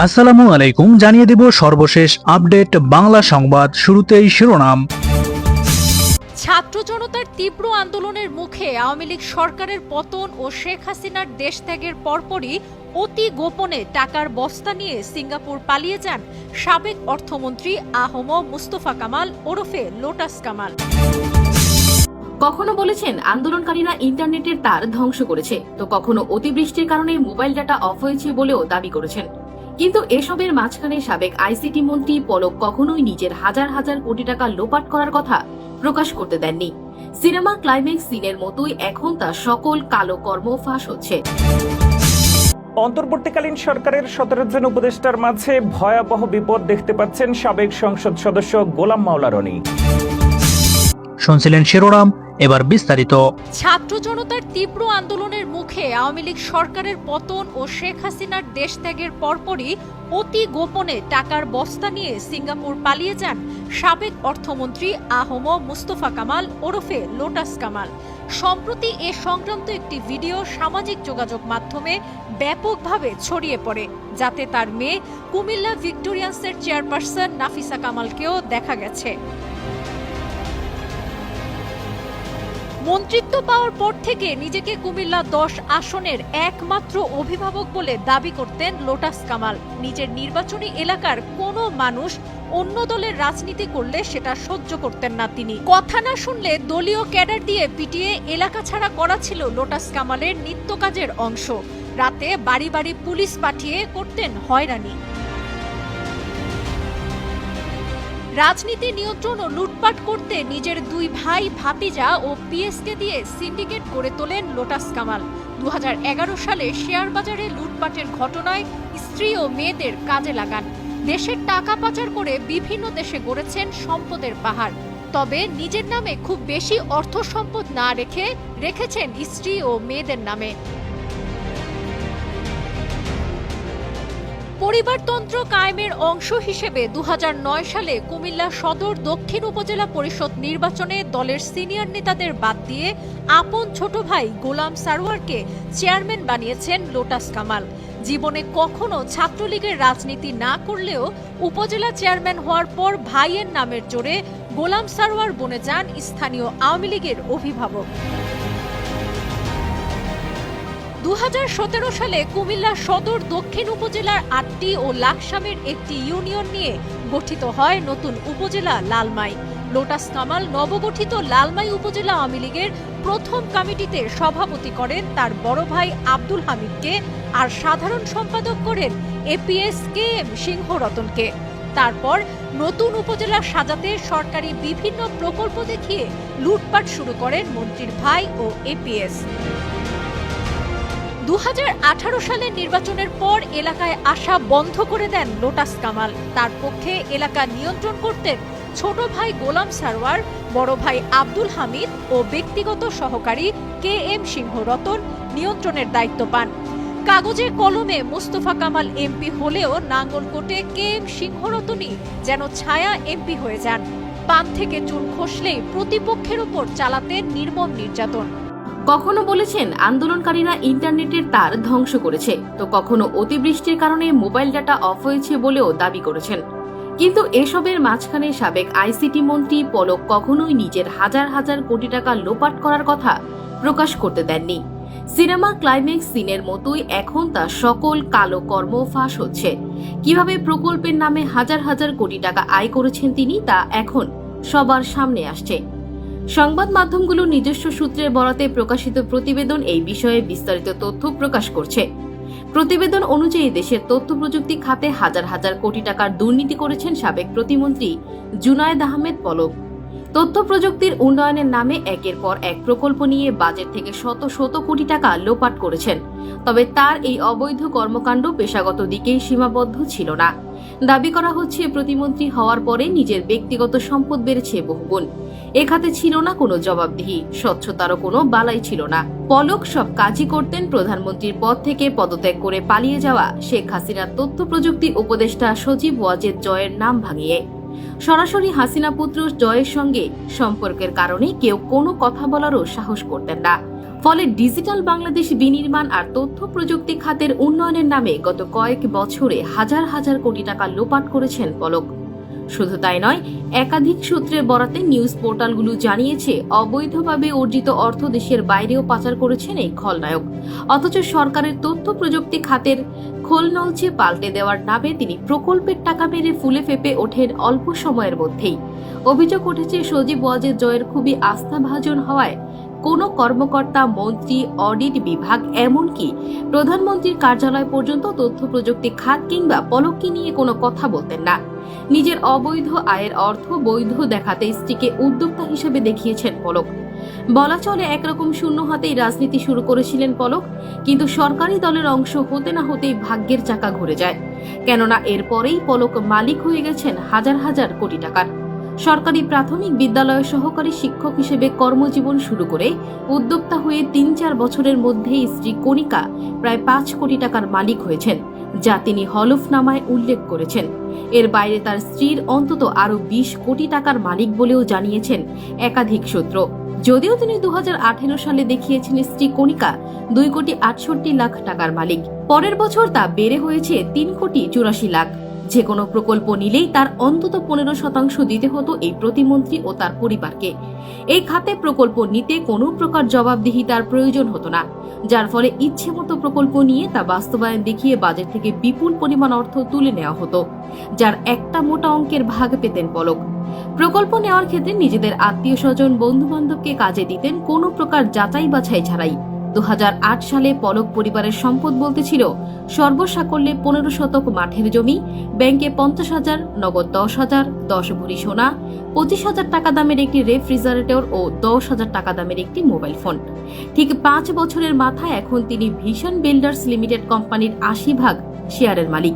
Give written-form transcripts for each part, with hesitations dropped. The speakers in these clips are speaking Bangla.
আসসালামু আলাইকুম, জানিয়ে দেব সর্বশেষ আপডেট বাংলা সংবাদ। শুরুতেই শিরোনাম। ছাত্র জনতার তীব্র আন্দোলনের মুখে আওয়ামী লীগ সরকারের পতন ও শেখ হাসিনার দেশ ত্যাগের পরপরই অতি গোপনে টাকার বস্তা নিয়ে সিঙ্গাপুর পালিয়ে যান সাবেক অর্থমন্ত্রী আহম মুস্তফা কামাল ওরফে লোটাস কামাল। কখনো বলেছেন আন্দোলনকারীরা ইন্টারনেটের তার ধ্বংস করেছে, তো কখনো অতিবৃষ্টির কারণে মোবাইল ডাটা অফ হয়েছে বলেও দাবি করেছেন। কিন্তু এসবের মাঝখানে সাবেক আইসিটি মন্ত্রী পলক কখনোই নিজের হাজার হাজার কোটি টাকা লোপাট করার কথা প্রকাশ করতে দেননি। সিনেমা ক্লাইম্যাক্স সিনের মতোই এখন তা সকল কালো কর্ম ফাঁস হচ্ছে। অন্তর্বর্তীকালীন সরকারের 17 জন উপদেষ্টার মাঝে ভয়াবহ বিপদ দেখতে পাচ্ছেন সাবেক সংসদ সদস্য গোলাম মাওলা রনি। শুনছিলেন শিরোনাম, এবার বিস্তারিত। ছাত্র জনতার তীব্র আন্দোলনের মুখে আওয়ামী লীগ সরকারের পতন ও শেখ হাসিনার দেশ ত্যাগের পরপরই অতি গোপনে টাকার বস্তা নিয়ে সিঙ্গাপুর পালিয়ে যান সাবেক অর্থমন্ত্রী আহম মুস্তফা কামাল ওরফে লোটাস কামাল। সম্প্রতি এ সংক্রান্ত একটি ভিডিও সামাজিক যোগাযোগ মাধ্যমে ব্যাপকভাবে ছড়িয়ে পড়ে, যাতে তার মেয়ে কুমিল্লা ভিক্টোরিয়ান্সের চেয়ারপারসন নাফিসা কামালকেও দেখা গেছে। মন্ত্রিত্ব পাওয়ার পর থেকে নিজেকে কুমিল্লা 10 আসনের একমাত্র অভিভাবক বলে দাবি করতেন লোটাস কামাল। নিজের নির্বাচনী এলাকার কোনো মানুষ অন্য দলের রাজনীতি করলে সেটা সহ্য করতেন না তিনি। কথা না শুনলে দলীয় ক্যাডার দিয়ে পিটিয়ে এলাকা ছাড়া করা ছিল লোটাস কামালের নিত্য কাজের অংশ। রাতে বাড়ি বাড়ি পুলিশ পাঠিয়ে করতেন হয়রানি। রাজনীতি নিয়ন্ত্রণ ও লুটপাট করতে নিজের দুই ভাই ভাতিজা ও পিএসকে দিয়ে সিন্ডিকেট গড়ে তোলেন লোটাস কামাল। 2011 সালে শেয়ার বাজারে লুটপাটের ঘটনায় স্ত্রী ও মেয়েদের কাজে লাগান। দেশের টাকা পাচার করে বিভিন্ন দেশে গড়েছেন সম্পদের পাহাড়। তবে নিজের নামে খুব বেশি অর্থ সম্পদ না রেখেছেন স্ত্রী ও মেয়েদের নামে। পরিবারতন্ত্র কায়েমের অংশ হিসেবে 2009 সালে কুমিল্লা সদর দক্ষিণ উপজেলা পরিষদ নির্বাচনে দলের সিনিয়র নেতাদের বাদ দিয়ে আপন ছোট ভাই গোলাম সারওয়ারকে চেয়ারম্যান বানিয়েছেন লোটাস কামাল। জীবনে কখনো ছাত্রলীগের রাজনীতি না করলেও উপজেলা চেয়ারম্যান হওয়ার পর ভাইয়ের নামের জোরে গোলাম সারওয়ার বনে যান স্থানীয় আওয়ামী লীগের অভিভাবক। 2017 সালে কুমিল্লা সদর দক্ষিণ উপজেলার 8টি ও লাকসামের একটি ইউনিয়ন নিয়ে গঠিত হয় নতুন উপজেলা লালমাই। লোটাস কামাল নবগঠিত লালমাই উপজেলা আওয়ামী লীগের প্রথম কমিটিতে সভাপতি করেন তার বড় ভাই আব্দুল হামিদকে, আর সাধারণ সম্পাদক করেন এপিএস KM সিংহ রতনকে। তারপর নতুন উপজেলা সাজাতে সরকারি বিভিন্ন প্রকল্প দেখিয়ে লুটপাট শুরু করেন মন্ত্রীর ভাই ও এপিএস। 2018 সালের নির্বাচনের পর এলাকায় আসা বন্ধ করে দেন লোটাস কামাল। তার পক্ষে এলাকা নিয়ন্ত্রণ করতেন ছোট ভাই গোলাম সারওয়ার, বড় ভাই আব্দুল হামিদ ও ব্যক্তিগত সহকারী KM সিংহ রতন নিয়ন্ত্রণের দায়িত্ব পান। কাগজে কলমে মুস্তফা কামাল এমপি হলেও নাঙ্গলকোটে KM সিংহ রতনই যেন ছায়া এমপি হয়ে যান। পান থেকে চুন খসলেই প্রতিপক্ষের উপর চালাতেন নির্মম নির্যাতন। কখনো বলেছেন আন্দোলনকারীরা ইন্টারনেটের তার ধ্বংস করেছে, তো কখনো অতিবৃষ্টির কারণে মোবাইল ডাটা অফ হয়েছে বলেও দাবি করেছেন। কিন্তু এসবের মাঝখানে সাবেক আইসিটি মন্ত্রী পলক কখনোই নিজের হাজার হাজার কোটি টাকা লোপাট করার কথা প্রকাশ করতে দেননি। সিনেমা ক্লাইম্যাক্স সিনের মতোই এখন তা সকল কালো কর্ম ফাঁস হচ্ছে। কিভাবে প্রকল্পের নামে হাজার হাজার কোটি টাকা আয় করেছেন তিনি, তা এখন সবার সামনে আসছে। সংবাদ মাধ্যমগুলো নিজস্ব সূত্রের বরাতে প্রকাশিত প্রতিবেদন এই বিষয়ে বিস্তারিত তথ্য প্রকাশ করছে। প্রতিবেদন অনুযায়ী দেশের তথ্য প্রযুক্তি খাতে হাজার হাজার কোটি টাকার দুর্নীতি করেছেন সাবেক প্রতিমন্ত্রী জুনায়েদ আহমেদ পলক। তথ্য প্রযুক্তির উন্নয়নের নামে একের পর এক প্রকল্প নিয়ে বাজেট থেকে শত শত কোটি টাকা লোপাট করেছেন। তবে তার এই অবৈধ কর্মকাণ্ড পেশাগত দিকেই সীমাবদ্ধ ছিল না। দাবি করা হচ্ছে প্রতিমন্ত্রী হওয়ার পরে নিজের ব্যক্তিগত সম্পদ বেড়েছে বহুগুণ। এ খাতে ছিল না কোনো জবাবদিহি, স্বচ্ছতারও কোনো বালাই ছিল না। পলক সব কাজই করতেন প্রধানমন্ত্রীর পদ থেকে পদত্যাগ করে পালিয়ে যাওয়া শেখ হাসিনার তথ্য প্রযুক্তি উপদেষ্টা সজীব ওয়াজেদ জয়ের নাম ভাঙিয়ে। সরাসরি হাসিনা পুত্র জয়ের সঙ্গে সম্পর্কের কারণে কেউ কোনো কথা বলারও সাহস করতেন না। ফলে ডিজিটাল বাংলাদেশ বিনির্মাণ আর তথ্য প্রযুক্তি খাতের উন্নয়নের নামে গত কয়েক বছরে হাজার হাজার কোটি টাকা লোপাট করেছেন পলক। শুধু তাই নয়, একাধিক সূত্রের বরাতে নিউজ পোর্টালগুলো জানিয়েছে অবৈধভাবে অর্জিত অর্থ দেশের বাইরেও পাচার করেছেন এই খলনায়ক। অথচ সরকারের তথ্য প্রযুক্তি খাতের খোলনলচে পাল্টে দেওয়ার নামে তিনি প্রকল্পের টাকা মেরে ফুলে ফেপে ওঠেন অল্প সময়ের মধ্যেই। অভিযোগ উঠেছে সজীব ওয়াজেদ জয়ের খুবই আস্থাভাজন হওয়ায় কোনো কর্মকর্তা, মন্ত্রী, অডিট বিভাগ, এমনকি প্রধানমন্ত্রীর কার্যালয় পর্যন্ত তথ্য প্রযুক্তি খাত কিংবা পলককে নিয়ে কোনো কথা বলতেন না। নিজের অবৈধ আয়ের অর্থ বৈধ দেখাতে স্ত্রীকে উদ্যোক্তা হিসেবে দেখিয়েছেন পলক। বলা চলে একরকম শূন্য হাতেই রাজনীতি শুরু করেছিলেন পলক, কিন্তু সরকারি দলের অংশ হতে না হতেই ভাগ্যের চাকা ঘুরে যায়। কেননা এরপরেই পলক মালিক হয়ে গেছেন হাজার হাজার কোটি টাকার। সরকারি প্রাথমিক বিদ্যালয়ের সহকারী শিক্ষক হিসেবে কর্মজীবন শুরু করে উদ্যোক্তা হয়ে ৩-৪ বছরের মধ্যেই স্ত্রী কণিকা প্রায় ৫ কোটি টাকার মালিক হয়েছেন, যা তিনি হলফনামায় উল্লেখ করেছেন। এর বাইরে তার স্ত্রীর অন্তত আরও ২০ কোটি টাকার মালিক বলেও জানিয়েছেন একাধিক সূত্র। যদিও তিনি ২০১৮ সালে দেখিয়েছেন স্ত্রী কণিকা ২ কোটি ৬৮ লাখ টাকার মালিক। পরের বছর তা বেড়ে হয়েছে ৩ কোটি ৮৪ লাখ। যে কোনো প্রকল্প নিলেই তার অন্তত ১৫% দিতে হতো এই প্রতিমন্ত্রী ও তার পরিবারকে। এই খাতে প্রকল্প নিতে কোনো প্রকার জবাবদিহিতার প্রয়োজন হতো না, যার ফলে ইচ্ছে মতো প্রকল্প নিয়ে তা বাস্তবায়ন দেখিয়ে বাজেট থেকে বিপুল পরিমাণ অর্থ তুলে নেওয়া হতো, যার একটা মোটা অঙ্কের ভাগ পেতেন পলক। প্রকল্প নেওয়ার ক্ষেত্রে নিজেদের আত্মীয় স্বজন, বন্ধু বান্ধবকে কাজে দিতেন কোনো প্রকার যাচাই বাছাই ছাড়াই। ২০০৮ সালে পলক পরিবারের সম্পদ বলতে ছিল সর্বসাকল্যে ১৫ শতক মাঠের জমি, ব্যাংকে ৫০,০০০, নগদ ১০,০০০, ১০ ভরি সোনা, ২৫,০০০ টাকা দামের একটি রেফ্রিজারেটর ও ১০,০০০ টাকা দামের একটি মোবাইল ফোন। ঠিক ৫ বছরের মাথায় এখন তিনি ভিশন বিল্ডার্স লিমিটেড কোম্পানির ৮০% শেয়ারের মালিক।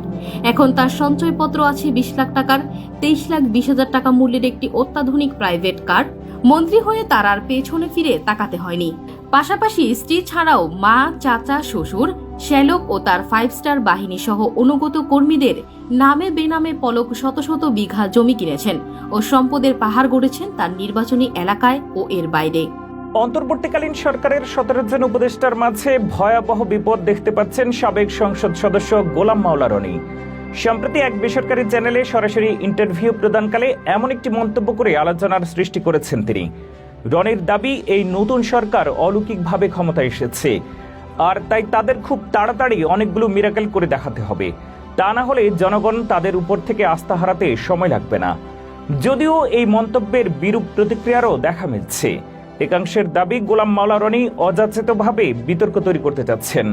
এখন তার সঞ্চয়পত্র আছে ২০ লাখ টাকার, ২৩,২০,০০০ টাকা মূল্যের একটি অত্যাধুনিক প্রাইভেট কার। মন্ত্রী হয়ে তার আর পেছনে ফিরে তাকাতে হয়নি। পাশাপাশি স্ত্রী ছাড়াও মা, চাচা, শ্বশুর, শ্যালক ও তার 5 স্টার বাহিনী সহ অনুগত কর্মীদের নামে বেনামে পলক শত শত বিঘা জমি কিনেছেন ও সম্পদের পাহাড় গড়েছেন তার নির্বাচনী এলাকায় ও এর বাইরে। অন্তর্বর্তীকালীন সরকারের ১৭ জন উপদেষ্টার মাঝে ভয়াবহ বিপদ দেখতে পাচ্ছেন সাবেক সংসদ সদস্য গোলাম মাওলা রনি। সম্প্রতি এক বেসরকারি চ্যানেলে সরাসরি ইন্টারভিউ প্রদানকালে এমন একটি মন্তব্য করে আলোচনার সৃষ্টি করেছেন তিনি। রনির দাবি, এই নতুন সরকার অলৌকিকভাবে ক্ষমতায় এসেছে, আর তাই তাদের খুব তাড়াতাড়ি অনেকগুলো মিরাকেল করে দেখাতে হবে, তা না হলে জনগণ তাদের উপর থেকে আস্থা হারাতে সময় লাগবে না। যদিও এই মন্তব্যের বিরূপ প্রতিক্রিয়ারও দেখা মিলছে। একাংশের দাবি, গোলাম মাওলা রনি অযাচিতভাবে বিতর্ক তৈরি করতে চাচ্ছেন।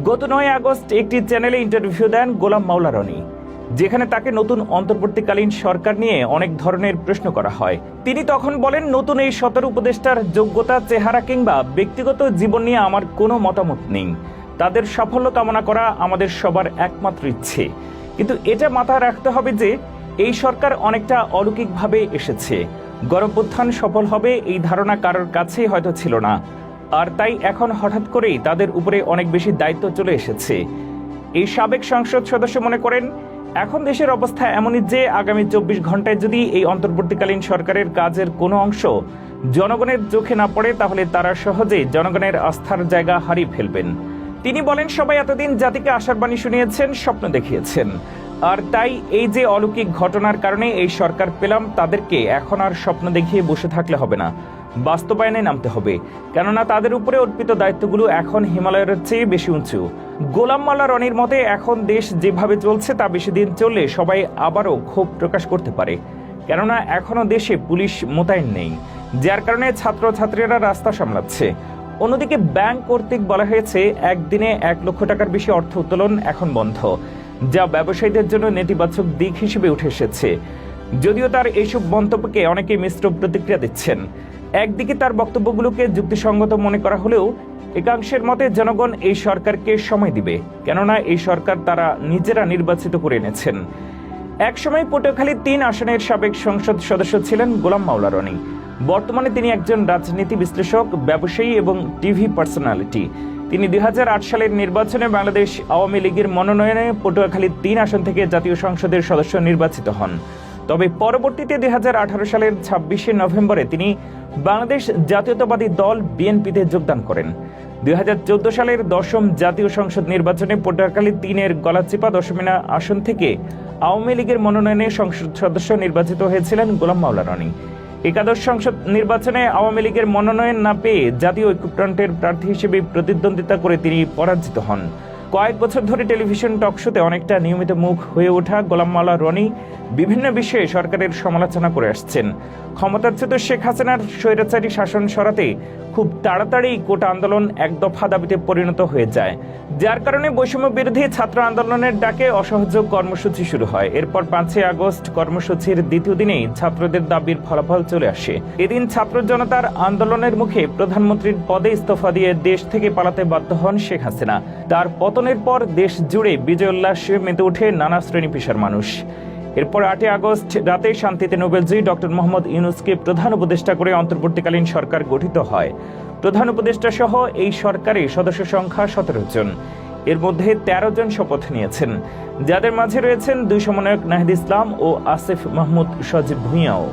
গত ৯ আগস্ট একটি চ্যানেলে ইন্টারভিউ দেন গোলাম মাওলা রনি, যেখানে তাকে নতুন অন্তর্বর্তীকালীন সরকার নিয়ে অনেক ধরনের প্রশ্ন করা হয়। তিনি তখন বলেন, নতুন এই ১৭ উপদেষ্টার যোগ্যতা, চেহারা কিংবা ব্যক্তিগত জীবন নিয়ে আমার কোনো মতামত নেই। তাদের সাফল্য কামনা করা আমাদের সবার একমাত্র ইচ্ছে। কিন্তু এটা মাথায় রাখতে হবে যে এই সরকার অনেকটা অলৌকিকভাবে এসেছে। গণঅভ্যুত্থান সফল হবে এই ধারণা কারোর কাছেই হয়তো ছিল না, আর তাই এখন হঠাৎ করেই তাদের উপরে অনেক বেশি দায়িত্ব চলে এসেছে। এই সাবেক সংসদ সদস্য মনে করেন, এখন দেশের অবস্থা এমনই যে আগামী ২৪ ঘন্টায় যদি এই অন্তর্বর্তীকালীন সরকারের কাজের কোনো অংশ জনগণের চোখে না পড়ে, তাহলে তারা সহজেই জনগণের আস্থার জায়গা হারিয়ে ফেলবেন। তিনি বলেন, সবাই এতদিন জাতিকে আশার বাণী শুনিয়েছেন, স্বপ্ন দেখিয়েছেন, আর তাই এই যে অলৌকিক ঘটনার কারণে এই সরকার পেলাম, তাদেরকে এখন আর স্বপ্ন দেখিয়ে বসে থাকলে হবে না, বাস্তবায়নে নামতে হবে। কেননা তাদের উপরে অর্পিত দায়িত্বগুলো এখন হিমালয়ের চেয়ে বেশি উঁচু। গোলাম মাওলা রনির মতে, এখন দেশ যেভাবে চলছে তা বেশি দিন চললে সবাই আবারও ক্ষোভ প্রকাশ করতে পারে। কেননা এখনো দেশে পুলিশ মোতায়েন নেই, যার কারণে ছাত্রছাত্রীরা রাস্তা সামলাচ্ছে। অন্যদিকে ব্যাংক কর্তৃক বলা হয়েছে একদিনে ১ লক্ষ টাকার বেশি অর্থ উত্তোলন এখন বন্ধ, যা ব্যবসায়ীদের জন্য নেতিবাচক দিক হিসেবে উঠে এসেছে। যদিও তার এইসব মন্তব্যকে অনেকে মিশ্র প্রতিক্রিয়া দিচ্ছেন। একদিকে তার বক্তব্যগুলোকে যুক্তিসঙ্গত মনে করা হলেও একাংশের মতে জনগণ এই সরকারকে সময় দিবে, কেননা এই সরকার তারা নিজেরা নির্বাচিত করে এনেছেন। একসময় পটুয়াখালী ৩ আসনের সাবেক সংসদ সদস্য ছিলেন গোলাম মাওলা রনি। বর্তমানে তিনি একজন রাজনীতি বিশ্লেষক, ব্যবসায়ী এবং টিভি পার্সোনালিটি। তিনি ২০০৮ সালের নির্বাচনে বাংলাদেশ আওয়ামী লীগের মনোনয়নে পটুয়াখালী ৩ আসন থেকে জাতীয় সংসদের সদস্য নির্বাচিত হন। তবে পরবর্তীতে 2018 সালের 26শে নভেম্বরে তিনি বাংলাদেশ জাতীয়তাবাদী দল বিএনপিতে যোগদান করেন। 2014 সালের 10ম জাতীয় সংসদ নির্বাচনে পটুয়াখালী 3-এর গলাচিপা দশমিনা আসন থেকে আওয়ামী লীগের মনোনয়নে সংসদ সদস্য নির্বাচিত হয়েছিলেন গোলাম মাওলা রনি। একাদশ সংসদ নির্বাচনে আওয়ামী লীগের মনোনয়ন না পেয়ে জাতীয় ঐক্যফ্রন্টের প্রার্থী হিসেবে প্রতিদ্বন্দ্বিতা করে তিনি পরাজিত হন। কয়েক বছর ধরে টেলিভিশন টকশোতে অনেকটা নিয়মিত মুখ হয়ে ওঠা গোলাম মাওলা রনি বিভিন্ন বিষয়ে সরকারের সমালোচনা করে আসছেন। ক্ষমতাচ্যুত শেখ হাসিনার স্বৈরাচারী শাসন সরাতে খুব তাড়াতাড়ি কোটা আন্দোলন এক দফা দাবিতে পরিণত হয়ে যায়, যার কারণে বৈষম্য বিরোধী ছাত্র আন্দোলনের ডাকে অসহযোগ কর্মসূচি শুরু হয়। এরপর 5 আগস্ট কর্মসূচির দ্বিতীয় দিনেই ছাত্রদের দাবির ফলাফল চলে আসে। এদিন ছাত্র জনতার আন্দোলনের মুখে প্রধানমন্ত্রীর পদে ইস্তফা দিয়ে দেশ থেকে পালাতে বাধ্য হন শেখ হাসিনা। তার পতনের পর দেশ জুড়ে বিজয় উল্লাসে মেতে ওঠে নানা শ্রেণী পেশার মানুষ। এরপর 8 আগস্ট রাতে শান্তিতে নোবেলজয়ী ডক্টর মোহাম্মদ ইউনূসকে প্রধান উপদেষ্টা করে অন্তর্বর্তীকালীন সরকার গঠিত হয়। প্রধান উপদেষ্টা সহ এই সরকারে সদস্য সংখ্যা 17 জন। এর মধ্যে 13 জন শপথ নিয়েছেন, যাদের মাঝে রয়েছেন 2 সমন্বয়ক নাহিদ ইসলাম ও আসিফ মাহমুদ সজীব ভুঁইয়াও।